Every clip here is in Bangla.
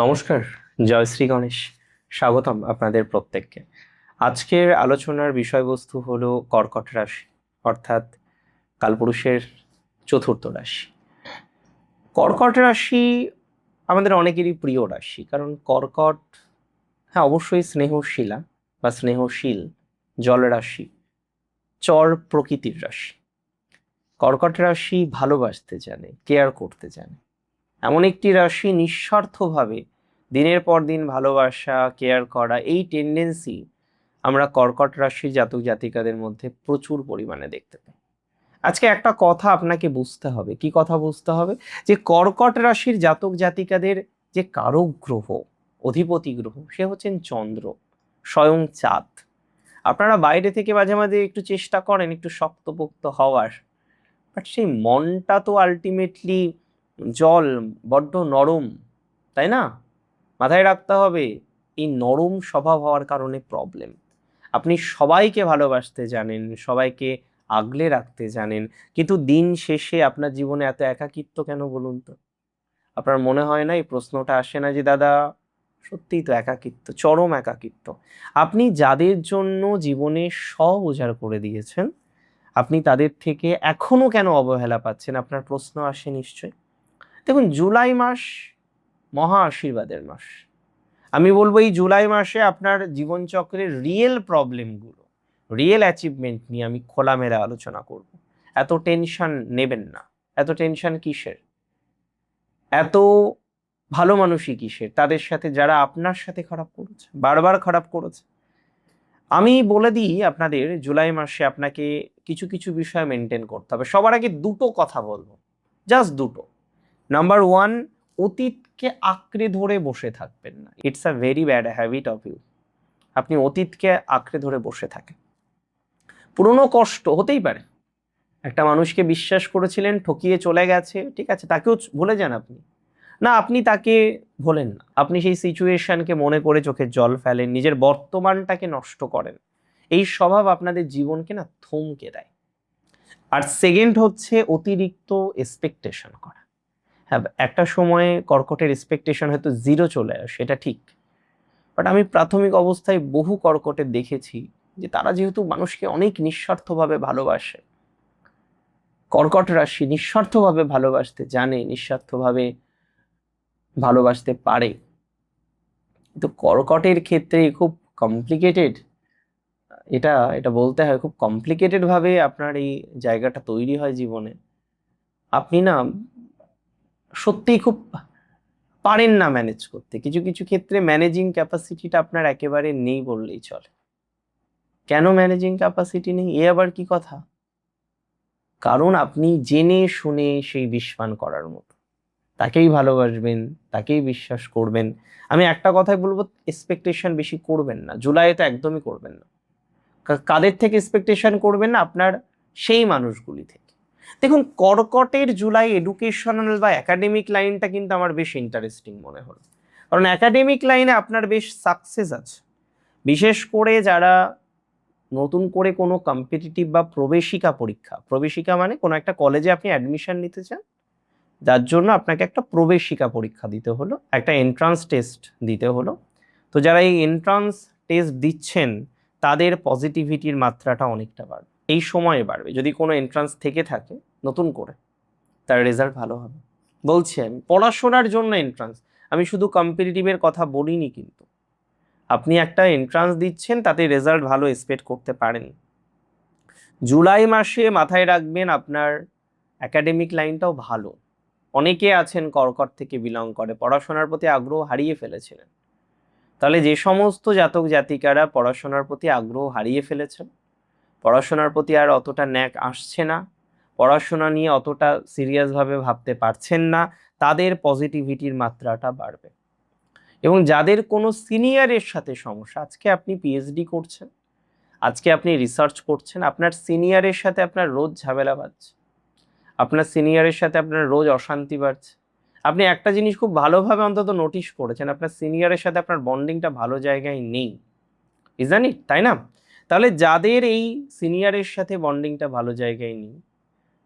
নমস্কার, জয় শ্রী গণেশ। স্বাগতম আপনাদের প্রত্যেককে। আজকের আলোচনার বিষয়বস্তু হলো কর্কট রাশি, অর্থাৎ কালপুরুষের চতুর্থ রাশি। কর্কট রাশি আমাদের অনেকেরই প্রিয় রাশি, কারণ কর্কট, হ্যাঁ অবশ্যই স্নেহশীলা বা স্নেহশীল জল রাশি, চর প্রকৃতির রাশি। কর্কট রাশি ভালোবাসতে জানে, কেয়ার করতে জানে, এমন একটি রাশি নিঃস্বার্থভাবে দিনের পর দিন ভালোবাসা, কেয়ার করা, এই টেন্ডেন্সি আমরা কর্কট রাশির জাতক জাতিকাদের মধ্যে প্রচুর পরিমাণে দেখতে পাই। আজকে একটা কথা আপনাকে বুঝতে হবে। কি কথা বুঝতে হবে? যে কর্কট রাশির জাতক জাতিকাদের যে কারক গ্রহ, অধিপতি গ্রহ, সে হচ্ছেন চন্দ্র, স্বয়ং চাঁদ। আপনারা বাইরে থেকে মাঝে মাঝে একটু চেষ্টা করেন একটু শক্তপোক্ত হওয়ার, বাট সেই মনটা তো আলটিমেটলি জল, বড্ড নরম, তাই না? মাথায় রাখতে হবে, এই নরম স্বভাব হওয়ার কারণে প্রবলেম। আপনি সবাইকে ভালোবাসতে জানেন, সবাইকে আগলে রাখতে জানেন, কিন্তু দিন শেষে আপনার জীবনে এত একাকিত্ব কেন বলুন তো? আপনার মনে হয় না, এই প্রশ্নটা আসে না যে দাদা সত্যিই তো একাকিত্ব, চরম একাকিত্ব। আপনি যাদের জন্য জীবনে সব উজাড় করে দিয়েছেন, আপনি তাদের থেকে এখনো কেন অবহেলা পাচ্ছেন? আপনার প্রশ্ন আসে নিশ্চয়ই। দেখুন, জুলাই মাস মহা আশীর্বাদের মাস। আমি বলবো এই জুলাই মাসে আপনার জীবনচক্রের রিয়েল প্রবলেমগুলো, রিয়েল অ্যাচিভমেন্ট নিয়ে আমি খোলামেলা আলোচনা করব। এত টেনশন নেবেন না। এত টেনশন কিসের? এত ভালো মানুষই কিসের তাদের সাথে, যারা আপনার সাথে খারাপ করেছে, বারবার খারাপ করেছে? আমি বলে দিই আপনাদের, জুলাই মাসে আপনাকে কিছু কিছু বিষয় মেনটেন করতে হবে। সবার আগে দুটো কথা বলবো, জাস্ট দুটো। নাম্বার ওয়ান, অতীতকে আঁকড়ে ধরে বসে থাকবেন না। It's a very bad habit of you. আপনি অতীতকে আঁকড়ে ধরে বসে থাকেন। পুরনো কষ্ট হতেই পারে, একটা মানুষকে বিশ্বাস করেছিলেন, ঠকিয়ে চলে গেছে, ঠিক আছে, তাকেও ভুলে যান আপনি। না, আপনি তাকে ভোলেন না, আপনি সেই সিচুয়েশনকে মনে করে চোখের জল ফেলেন, নিজের বর্তমানটাকে নষ্ট করেন। এই স্বভাব আপনাদের জীবনকে না থমকে দেয়। আর সেকেন্ড হচ্ছে অতিরিক্ত এক্সপেকটেশন করা। হ্যাঁ, একটা সময়ে কর্কটের এক্সপেকটেশন হয়তো জিরো চলে আসে, এটা ঠিক। বাট আমি প্রাথমিক অবস্থায় বহু কর্কটের দেখেছি যে তারা যেহেতু মানুষকে অনেক নিঃস্বার্থভাবে ভালোবাসে, কর্কট রাশি নিঃস্বার্থভাবে ভালোবাসতে জানে, নিঃস্বার্থভাবে ভালোবাসতে পারে, কিন্তু কর্কটের ক্ষেত্রে খুব কমপ্লিকেটেড। এটা এটা বলতে হয়, খুব কমপ্লিকেটেড ভাবে আপনার এই জায়গাটা তৈরি হয় জীবনে। আপনি না সত্যিই খুব পারেন না ম্যানেজ করতে। কিছু কিছু ক্ষেত্রে ম্যানেজিং ক্যাপাসিটিটা আপনার একেবারে নেই বললেই চলে। কেন ম্যানেজিং ক্যাপাসিটি নেই? এ আবার কি কথা? কারণ আপনি জেনে শুনে সেই বিশ্বাস করার মতো তাকেই ভালোবাসবেন, তাকেই বিশ্বাস করবেন। আমি একটা কথাই বলবো, এক্সপেকটেশন বেশি করবেন না। জুলাইয়ে তো একদমই করবেন না। কাদের থেকে এক্সপেকটেশন করবেন না? আপনার সেই মানুষগুলি থেকে। দেখুন, কর্কটের জুলাই এডুকেশনাল বা একাডেমিক লাইনটা কিন্তু আমার বেশ ইন্টারেস্টিং মনে হলো। কারণ একাডেমিক লাইনে আপনার বেশ সাকসেস আছে। বিশেষ করে যারা নতুন করে কোনো কম্পিটিটিভ বা প্রবেশিকা পরীক্ষা, প্রবেশিকা মানে কোনো একটা কলেজে আপনি অ্যাডমিশন নিতে চান, যার জন্য আপনাকে একটা প্রবেশিকা পরীক্ষা দিতে হলো, একটা এন্ট্রান্স টেস্ট দিতে হলো। তো যারা এই এন্ট্রান্স টেস্ট দিচ্ছেন, তাদের পজিটিভিটির মাত্রাটা অনেকটা বাড়বে, এই সময়ে বাড়বে। যদি কোনো এন্ট্রান্স থেকে থাকে নতুন করে, তার রেজাল্ট ভালো হবে। বলছি আমি পড়াশোনার জন্য এন্ট্রান্স, আমি শুধু কম্পিটিটিভের কথা বলিনি। কিন্তু আপনি একটা এন্ট্রান্স দিচ্ছেন, তাতে রেজাল্ট ভালো এক্সপেক্ট করতে পারেন। জুলাই মাসে মাথায় রাখবেন আপনার একাডেমিক লাইনটাও ভালো। অনেকে আছেন কর্কট থেকে বিলং করে, পড়াশোনার প্রতি আগ্রহ হারিয়ে ফেলেছিলেন। তাহলে যে সমস্ত জাতক জাতিকারা পড়াশোনার প্রতি আগ্রহ হারিয়ে ফেলেছেন, পড়াশোনার প্রতি আর অতটা ন্যাক আসছে না, পড়াশোনা নিয়ে অতটা সিরিয়াসভাবে ভাবতে পারছেন না, তাদের পজিটিভিটির মাত্রাটা বাড়বে। এবং যাদের কোনো সিনিয়রের সাথে সমস্যা, আজকে আপনি পিএইচডি করছেন, আজকে আপনি রিসার্চ করছেন, আপনার সিনিয়রের সাথে আপনার রোজ ঝামেলা বাজছে, আপনার সিনিয়রের সাথে আপনার রোজ অশান্তি বাড়ছে। আপনি একটা জিনিস খুব ভালোভাবে অন্তত নোটিশ করেছেন, আপনার সিনিয়রের সাথে আপনার বন্ডিংটা ভালো জায়গায় নেই, ইজন্ট ইট, তাই না? তাহলে যাদের এই সিনিয়রের সাথে বন্ডিংটা ভালো জায়গায় নেই,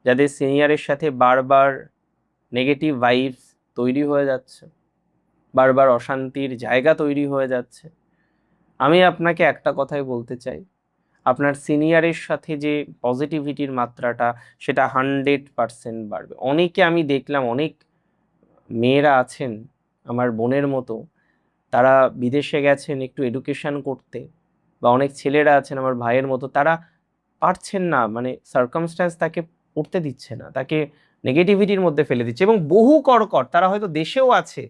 যাদের সিনিয়রের সাথে বারবার নেগেটিভ ভাইবস তৈরি হয়ে যাচ্ছে, বারবার অশান্তির জায়গা তৈরি হয়ে যাচ্ছে। আমি আপনাকে একটা কথাই বলতে চাই, আপনার সিনিয়রের সাথে যে পজিটিভিটির মাত্রাটা সেটা 100% বাড়বে। অনেকে আমি দেখলাম, অনেক মেয়েরা আছেন আমার বোনের মতো, তারা বিদেশে গেছেন একটু এডুকেশন করতে, বা অনেক ছেলেরা আছেন আমার ভাইয়ের মতো, তারা পারছেন না, মানে সার্কামস্ট্যান্স তাকে পড়তে দিচ্ছে না, তাকে নেগেটিভিটির মধ্যে ফেলে দিচ্ছে। এবং বহু কর্কট তারা হয়তো দেশেও আছে,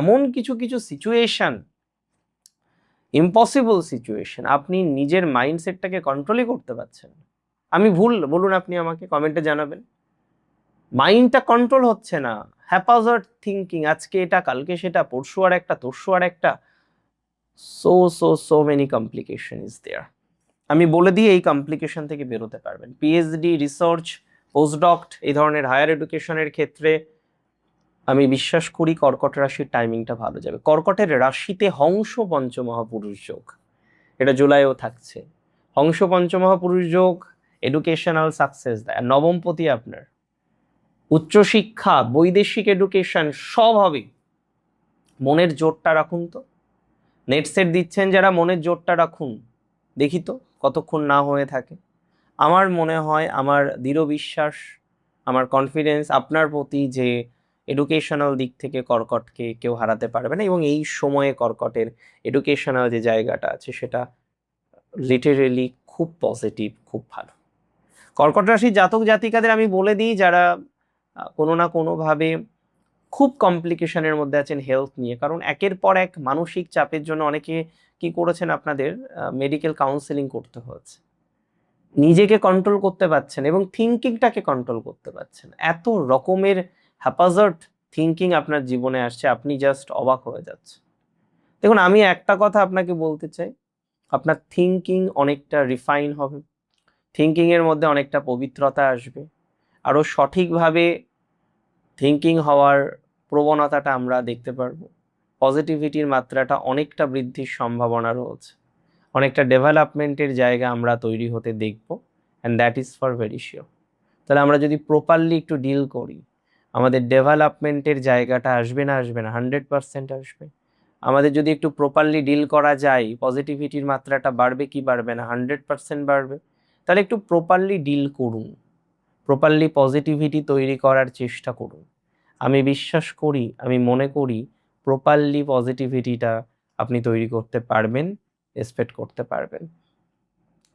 এমন কিছু কিছু সিচুয়েশন, ইম্পসিবল সিচুয়েশন, আপনি নিজের মাইন্ডসেটটাকে কন্ট্রোলই করতে পারছেন না। আমি ভুল বলুন, আপনি আমাকে কমেন্টে জানাবেন। মাইন্ডটা কন্ট্রোল হচ্ছে না, হ্যাপাজার্ড থিঙ্কিং, আজকে এটা কালকে সেটা, পরশু আর একটা তরশু আর একটা, so many complication is there. আমি বলে দিই এই কমপ্লিকেশন থেকে বেরোতে পারবেন। পিএইচডি, রিসার্চ, পোস্টডক্ট, এই ধরনের হায়ার এডুকেশনের ক্ষেত্রে আমি বিশ্বাস করি কর্কট রাশির টাইমিংটা ভালো যাবে। কর্কটের রাশিতে হংস পঞ্চমহাপুরুষ যোগ, এটা জুলাইও থাকছে। হংস পঞ্চমহাপুরুষ যোগ এডুকেশনাল সাকসেস দেয়। আর নবমপতি আপনার উচ্চশিক্ষা, বৈদেশিক এডুকেশন সব হবে। মনের জোরটা রাখুন তো, নেট সেট দিচ্ছেন যারা, মনের জোরটা রাখুন, দেখি তো কতক্ষণ না হয়ে থাকে। আমার মনে হয়, আমার দৃঢ় বিশ্বাস, আমার কনফিডেন্স আপনার প্রতি, যে এডুকেশনাল দিক থেকে কর্কটকে কেউ হারাতে পারবে না। এবং এই সময়ে কর্কটের এডুকেশনাল যে জায়গাটা আছে সেটা লিটারেলি খুব পজিটিভ, খুব ভালো। কর্কট রাশির জাতক জাতিকাদের আমি বলে দিই, যারা কোনো না কোনোভাবে খুব কমপ্লিকেশনের মধ্যে আছেন হেলথ নিয়ে, কারণ একের পর এক মানসিক চাপের জন্য অনেকে কি করেছেন, আপনাদের মেডিকেল কাউন্সেলিং করতে হচ্ছে, নিজেকে কন্ট্রোল করতে পারছেন এবং থিঙ্কিংটাকে কন্ট্রোল করতে পারছেন। এত রকমের হ্যাপাজার্ড থিঙ্কিং আপনার জীবনে আসছে, আপনি জাস্ট অবাক হয়ে যাচ্ছেন। দেখুন, আমি একটা কথা আপনাকে বলতে চাই, আপনার থিঙ্কিং অনেকটা রিফাইন হবে, থিঙ্কিং এর মধ্যে অনেকটা পবিত্রতা আসবে, আরো সঠিকভাবে থিঙ্কিং হওয়ার প্রবণতাটা আমরা দেখতে পারবো। পজিটিভিটির মাত্রাটা অনেকটা বৃদ্ধির সম্ভাবনা রয়েছে, অনেকটা ডেভেলপমেন্টের জায়গা আমরা তৈরি হতে দেখব, and that is for very sure. তাহলে আমরা যদি প্রপারলি একটু ডিল করি, আমাদের ডেভেলপমেন্টের জায়গাটা আসবে না, আসবে না, 100% আসবে। আমাদের যদি একটু প্রপারলি ডিল করা যায়, পজিটিভিটির মাত্রাটা বাড়বে কি বাড়বে না, 100% বাড়বে। তাহলে একটু প্রপারলি ডিল করুন, প্রপারলি পজিটিভিটি তৈরি করার চেষ্টা করুন। আমি বিশ্বাস করি, আমি মনে করি প্রপারলি পজিটিভিটিটা আপনি তৈরি করতে পারবেন, এক্সপেক্ট করতে পারবেন।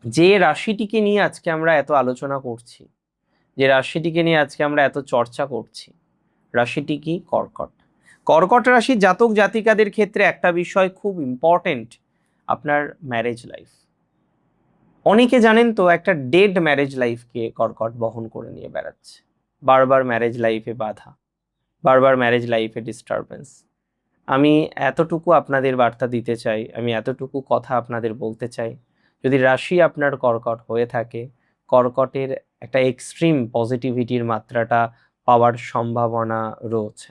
যে রাশিটিকে নিয়ে আজকে আমরা এত আলোচনা করছি, যে রাশিটিকে নিয়ে আজকে আমরা এত চর্চা করছি, রাশিটি কি? কর্কট। কর্কট রাশি জাতক জাতিকাদের ক্ষেত্রে একটা বিষয় খুব ইম্পর্টেন্ট, আপনার ম্যারেজ লাইফ। অনেকে জানেন তো, একটা ডেড ম্যারেজ লাইফকে কর্কট বহন করে নিয়ে বেড়াচ্ছে। বারবার ম্যারেজ লাইফে বাধা, বারবার ম্যারেজ লাইফে ডিস্টারবেন্স। আমি এতটুকু আপনাদের বার্তা দিতে চাই, আমি এতটুকু কথা আপনাদের বলতে চাই, যদি রাশি আপনার কর্কট হয়ে থাকে, কর্কটের একটা এক্সট্রিম পজিটিভিটির মাত্রাটা পাওয়ার সম্ভাবনা রয়েছে।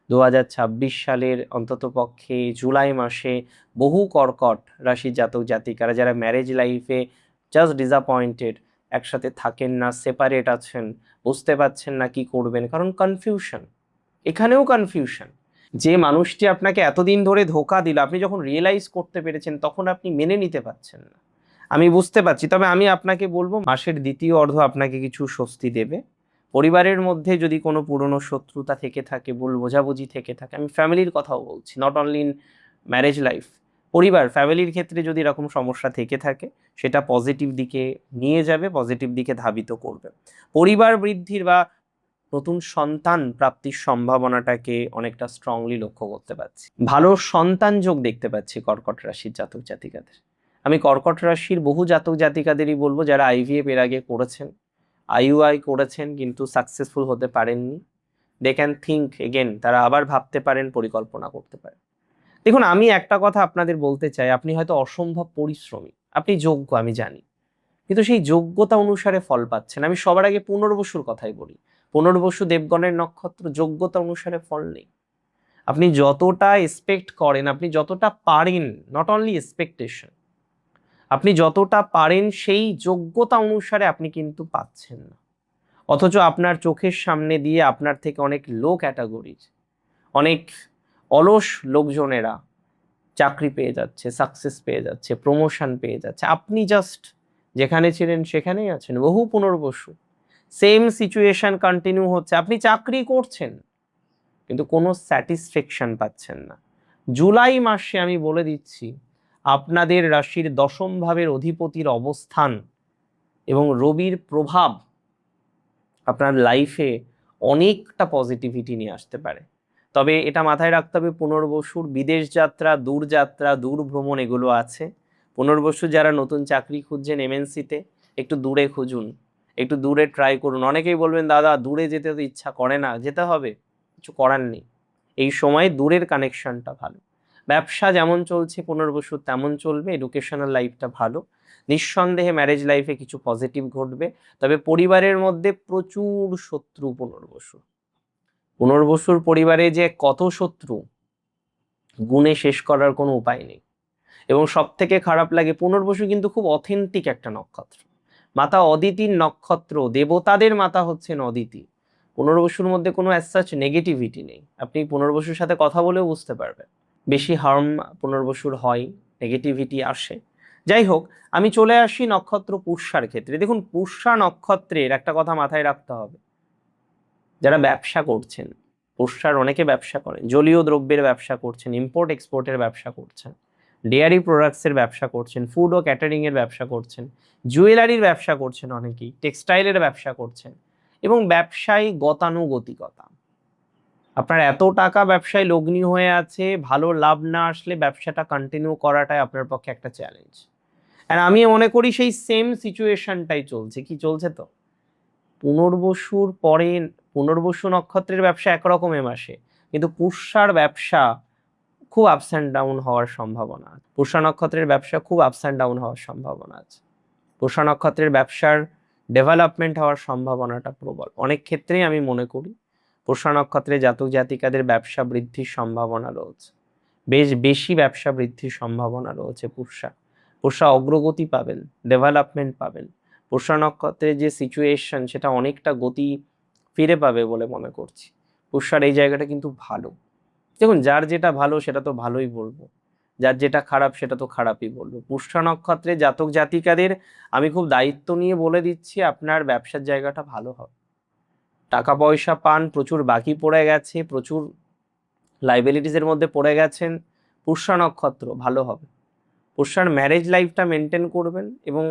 2026 সালের অন্ততপক্ষে জুলাই মাসে বহু কর্কট রাশির জাতক জাতিকারা যারা ম্যারেজ লাইফে জাস্ট ডিসঅ্যাপয়েন্টেড, একসাথে থাকেন না, সেপারেট আছেন, বুঝতে পারছেন না কি করবেন, কারণ কনফিউশন, এখানেও কনফিউশন। যে মানুষটি আপনাকে এতদিন ধরে ধোঁকা দিল, আপনি যখন রিয়েলাইজ করতে পেরেছেন তখন আপনি মেনে নিতে পারছেন না। আমি বুঝতে পারছি, তবে আমি আপনাকে বলবো মাসের দ্বিতীয় অর্ধ আপনাকে কিছু স্বস্তি দেবে। পরিবারের মধ্যে যদি কোনো পুরনো শত্রুতা থেকে থাকে, ভুল বোঝাবুঝি থেকে থাকে, আমি ফ্যামিলির কথাও বলছি, not only in marriage life, পরিবার ফ্যামিলির ক্ষেত্রে যদি এরকম সমস্যা থেকে থাকে, সেটা পজিটিভ দিকে নিয়ে যাবে, পজিটিভ দিকে ধাবিত করবে। পরিবার বৃদ্ধির বা নতুন সন্তান প্রাপ্তির সম্ভাবনাটাকে অনেকটা স্ট্রংলি লক্ষ্য করতে পারছি। ভালো সন্তান যোগ দেখতে পাচ্ছি কর্কট রাশির জাতক জাতিকাদের। আমি কর্কট রাশির বহু জাতক জাতিকাদেরই বলবো, যারা আইভিএফ এর আগে করেছেন, আইইউআই করেছেন কিন্তু সাকসেসফুল হতে পারেননি, দে ক্যান থিঙ্ক এগেন, তারা আবার ভাবতে পারেন, পরিকল্পনা করতে পারেন। দেখুন, আমি একটা কথা আপনাদের বলতে চাই, আপনি হয়তো অসম্ভব পরিশ্রমী, আপনি যোগ্য, আমি জানি, কিন্তু সেই যোগ্যতা অনুসারে ফল পাচ্ছেন। আমি সবার আগে পুনর্বসুর কথাই বলি, পুনর্বসু দেবগণের নক্ষত্র, যোগ্যতা অনুসারে ফল নেই। আপনি যতটা এক্সপেক্ট করেন, আপনি যতটা পারেন, নট অনলি এক্সপেকটেশন, আপনি যতটা পারেন সেই যোগ্যতা অনুসারে আপনি কিন্তু পাচ্ছেন না। অথচ আপনার চোখের সামনে দিয়ে আপনার থেকে অনেক লো ক্যাটাগরির, অনেক অলস লোকজনেরা চাকরি পেয়ে যাচ্ছে, সাকসেস পেয়ে যাচ্ছে, প্রমোশন পেয়ে যাচ্ছে, আপনি জাস্ট যেখানে ছিলেন সেখানেই আছেন। বহু পুনর্বসু সেম সিচুয়েশন কন্টিনিউ হচ্ছে, আপনি চাকরি করছেন কিন্তু কোনো স্যাটিসফ্যাকশন পাচ্ছেন না। জুলাই মাসে আমি বলে দিচ্ছি, আপনাদের রাশির দশম ভাবের অধিপতির অবস্থান এবং রবির প্রভাব আপনার লাইফে অনেকটা পজিটিভিটি নিয়ে আসতে পারে। তবে এটা মাথায় রাখতে হবে, পুনর্বসুর বিদেশ যাত্রা, দূর যাত্রা, দূর ভ্রমণ এগুলো আছে। পুনর্বসু যারা নতুন চাকরি খুঁজছেন এমএনসিতে, একটু দূরে খুঁজুন, একটু দূরে ট্রাই করুন। অনেকেই বলবেন দাদা দূরে যেতে তো ইচ্ছা করে না, যেতে হবে, কিছু করার নেই। এই সময় দূরের কানেকশনটা ভালো। ব্যবসা যেমন চলছে পুনর্বসুর তেমন চলবে, এডুকেশনাল লাইফটা ভালো। নিঃসন্দেহে ম্যারেজ লাইফে কিছু পজিটিভ ঘটবে। তবে পরিবারের মধ্যে প্রচুর শত্রু পুনর্বসুর। পুনর্বসুর পরিবারে যে কত শত্রু, গুণে শেষ করার কোনো উপায় নেই। এবং সব থেকে খারাপ লাগে, পুনর্বসু কিন্তু খুব অথেন্টিক একটা নক্ষত্র, মাতা অদিতির নক্ষত্র, দেবতাদের মাতা হচ্ছেন অদিতি। পুনর্বসুর মধ্যে কোনো অ্যাজ সাচ নেগেটিভিটি নেই, আপনি পুনর্বসুর সাথে কথা বলেও বুঝতে পারবেন। বেশি হার্ম পুনর্বসুর হয়, নেগেটিভিটি আসে। যাই হোক, আমি চলে আসি নক্ষত্র পুষ্যার ক্ষেত্রে। দেখুন, পুষ্যা নক্ষত্রের একটা কথা মাথায় রাখতে হবে, যারা ব্যবসা করছেন, পুষ্যার অনেকে ব্যবসা করেন, জলীয় দ্রব্যের ব্যবসা করছেন, ইম্পোর্ট এক্সপোর্টের ব্যবসা করছেন, ডেয়ারি প্রোডাক্টসের ব্যবসা করছেন, ফুড ও ক্যাটারিং এর ব্যবসা করছেন, জুয়েলারির ব্যবসা করছেন, অনেকেই টেক্সটাইলের ব্যবসা করছেন, এবং ব্যবসায় গতানুগতিকতা। আপনার এত টাকা ব্যবসায় লগ্নি হয়ে আছে, ভালো লাভ না আসলে ব্যবসাটা কন্টিনিউ করাটাই আপনার পক্ষে একটা চ্যালেঞ্জ। আর আমি মনে করি সেই সেম সিচুয়েশনটাই চলছে। কি চলছে? তো পুনর্বসুর পরে, পুনর্বসু নক্ষত্রের ব্যবসা একরকম এ মাসে, কিন্তু পুষ্যার ব্যবসা খুব আপস অ্যান্ড ডাউন হওয়ার সম্ভাবনা আছে। পুষ্যা নক্ষত্রের ব্যবসা খুব আপস অ্যান্ড ডাউন হওয়ার সম্ভাবনা আছে। পুষ্যা নক্ষত্রের ব্যবসার ডেভেলপমেন্ট হওয়ার সম্ভাবনাটা প্রবল। অনেক ক্ষেত্রেই আমি মনে করি পুষ্যা নক্ষত্রে জাতক জাতিকাদের ব্যবসা বৃদ্ধির সম্ভাবনা রয়েছে, বেশ বেশি ব্যবসা বৃদ্ধির সম্ভাবনা রয়েছে। পুষ্যা অগ্রগতি পাবেন, ডেভেলপমেন্ট পাবেন। পুষ্যা নক্ষত্রের যে সিচুয়েশন সেটা অনেকটা গতি ফিরে পাবে বলে মনে করছি। পুষ্যার এই জায়গাটা কিন্তু ভালো। দেখুন, যার যেটা ভালো সেটা তো ভালোই বলবো, যার যেটা খারাপ সেটা তো খারাপই বলবো। পুষ্যা নক্ষত্রে জাতক জাতিকাদের আমি খুব দায়িত্ব নিয়ে বলে দিচ্ছি, আপনার ব্যবসার জায়গাটা ভালো হবে, টাকা পয়সা পান, প্রচুর বাকি পড়ে গেছে, প্রচুর লাইবিলিটিসের মধ্যে পড়ে গেছেন, পুষ্যা নক্ষত্র ভালো হবে। পুষ্যার ম্যারেজ লাইফটা মেনটেন করবেন এবং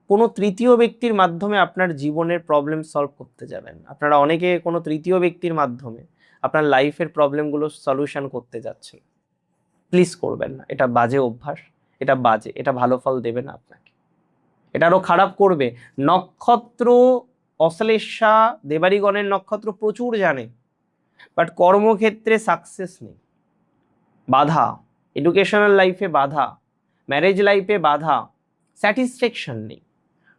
কোনো তৃতীয় ব্যক্তির মাধ্যমে আপনার জীবনের প্রবলেম সলভ করতে যাবেন। আপনারা অনেকে কোনো তৃতীয় ব্যক্তির মাধ্যমে আপনার লাইফের প্রবলেমগুলো সলিউশন করতে যাচ্ছেন, প্লিজ করবেন না। এটা বাজে অভ্যাস, এটা বাজে, এটা ভালো ফল দেবে না আপনাকে, এটা আরো খারাপ করবে। নক্ষত্র অশ্লেষা, দেবারিগণের নক্ষত্র প্রচুর জানে, বাট কর্মক্ষেত্রে সাকসেস নেই, বাধা, এডুকেশনাল লাইফে বাধা, ম্যারেজ লাইফে বাধা, স্যাটিসফ্যাকশন নেই।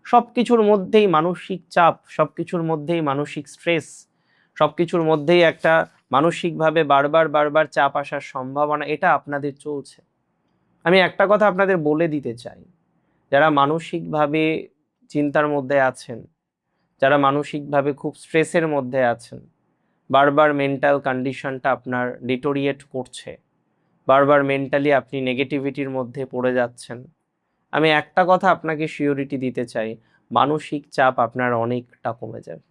সব কিছুর মধ্যেই মানসিক চাপ, সব কিছুর মধ্যেই মানসিক স্ট্রেস, সব কিছুর মধ্যেই একটা মানসিকভাবে বারবার বারবার চাপ আসার সম্ভাবনা, এটা আপনাদের চলছে। আমি একটা কথা আপনাদের বলে দিতে চাই, যারা মানসিকভাবে চিন্তার মধ্যে আছেন, যারা মানসিকভাবে খুব স্ট্রেসের মধ্যে আছেন, বারবার মেন্টাল কন্ডিশনটা আপনার ডিটোরিয়েট করছে, বারবার মেন্টালি আপনি নেগেটিভিটির মধ্যে পড়ে যাচ্ছেন, আমি একটা কথা আপনাকে সিওরিটি দিতে চাই, মানসিক চাপ আপনার অনেকটা কমে যাবে,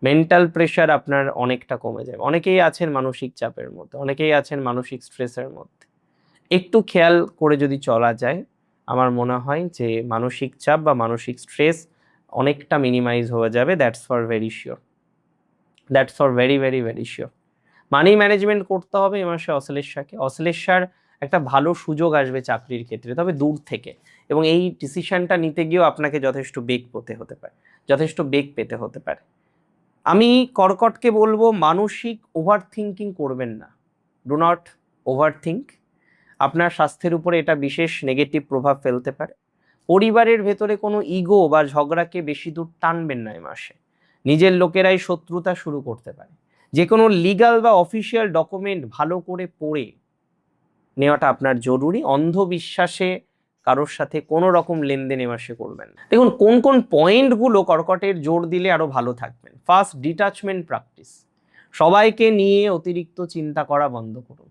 মেন্টাল প্রেশার আপনার অনেকটা কমে যাবে। অনেকেই আছেন মানসিক চাপের মধ্যে, অনেকেই আছেন মানসিক স্ট্রেসের মধ্যে, একটু খেয়াল করে যদি চলা যায়, আমার মনে হয় যে মানসিক চাপ বা মানসিক স্ট্রেস অনেকটা মিনিমাইজ হয়ে যাবে। That's for very sure, that's for very very very sure. Money management করতে হবে এ মাসে অশ্লেষাকে। অশ্লেষার একটা ভালো সুযোগ আসবে চাকরির ক্ষেত্রে, তবে দূর থেকে, এবং এই ডিসিশনটা নিতে গিয়েও আপনাকে যথেষ্ট বেগ পেতে হতে পারে, যথেষ্ট বেগ পেতে হতে পারে। আমি কর্কটকে বলবো, মানসিক ওভার থিঙ্কিং করবেন না, ডু নট ওভার থিঙ্ক। আপনার স্বাস্থ্যের উপরে এটা বিশেষ নেগেটিভ প্রভাব ফেলতে পারে। পরিবারের ভেতরে কোনো ইগো বা ঝগড়াকে বেশি দূর টানবেন না এ মাসে, নিজের লোকেরাই শত্রুতা শুরু করতে পারে। যে কোনো লিগাল বা অফিসিয়াল ডকুমেন্ট ভালো করে পড়ে নেওয়াটা আপনার জরুরি। অন্ধবিশ্বাসে কারোর সাথে কোনো রকম লেনদেন এ মাসে করবেন না। দেখুন, কোন কোন পয়েন্টগুলো কর্কটের জোর দিলে আরো ভালো থাকবেন। ফার্স্ট, ডিটাচমেন্ট প্র্যাকটিস, সবাইকে নিয়ে অতিরিক্ত চিন্তা করা বন্ধ করুন।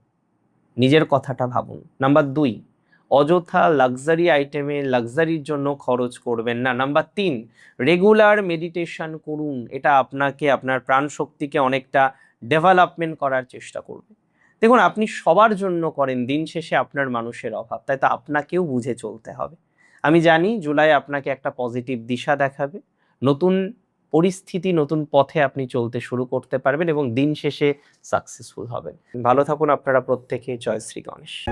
নিজের কথাটা ভাবুন। নাম্বার 2, অযথা লাক্সারি আইটেমে লাক্সারির জন্য খরচ করবেন না। নাম্বার 3, রেগুলার মেডিটেশন করুন। এটা আপনাকে আপনার প্রাণ শক্তিকে অনেকটা ডেভেলপমেন্ট করার চেষ্টা করবে। দেখুন, আপনি সবার জন্য করেন, দিন শেষে আপনার মানুষের অভাব, তাই তো আপনাকেও বুঝে চলতে হবে। আমি জানি জুলাই আপনাকে একটা পজিটিভ দিশা দেখাবে, নতুন পরিস্থিতি, নতুন পথে আপনি চলতে শুরু করতে পারবেন এবং দিন শেষে সাকসেসফুল হবেন। ভালো থাকুন আপনারা প্রত্যেকে। জয় শ্রী গণেশ।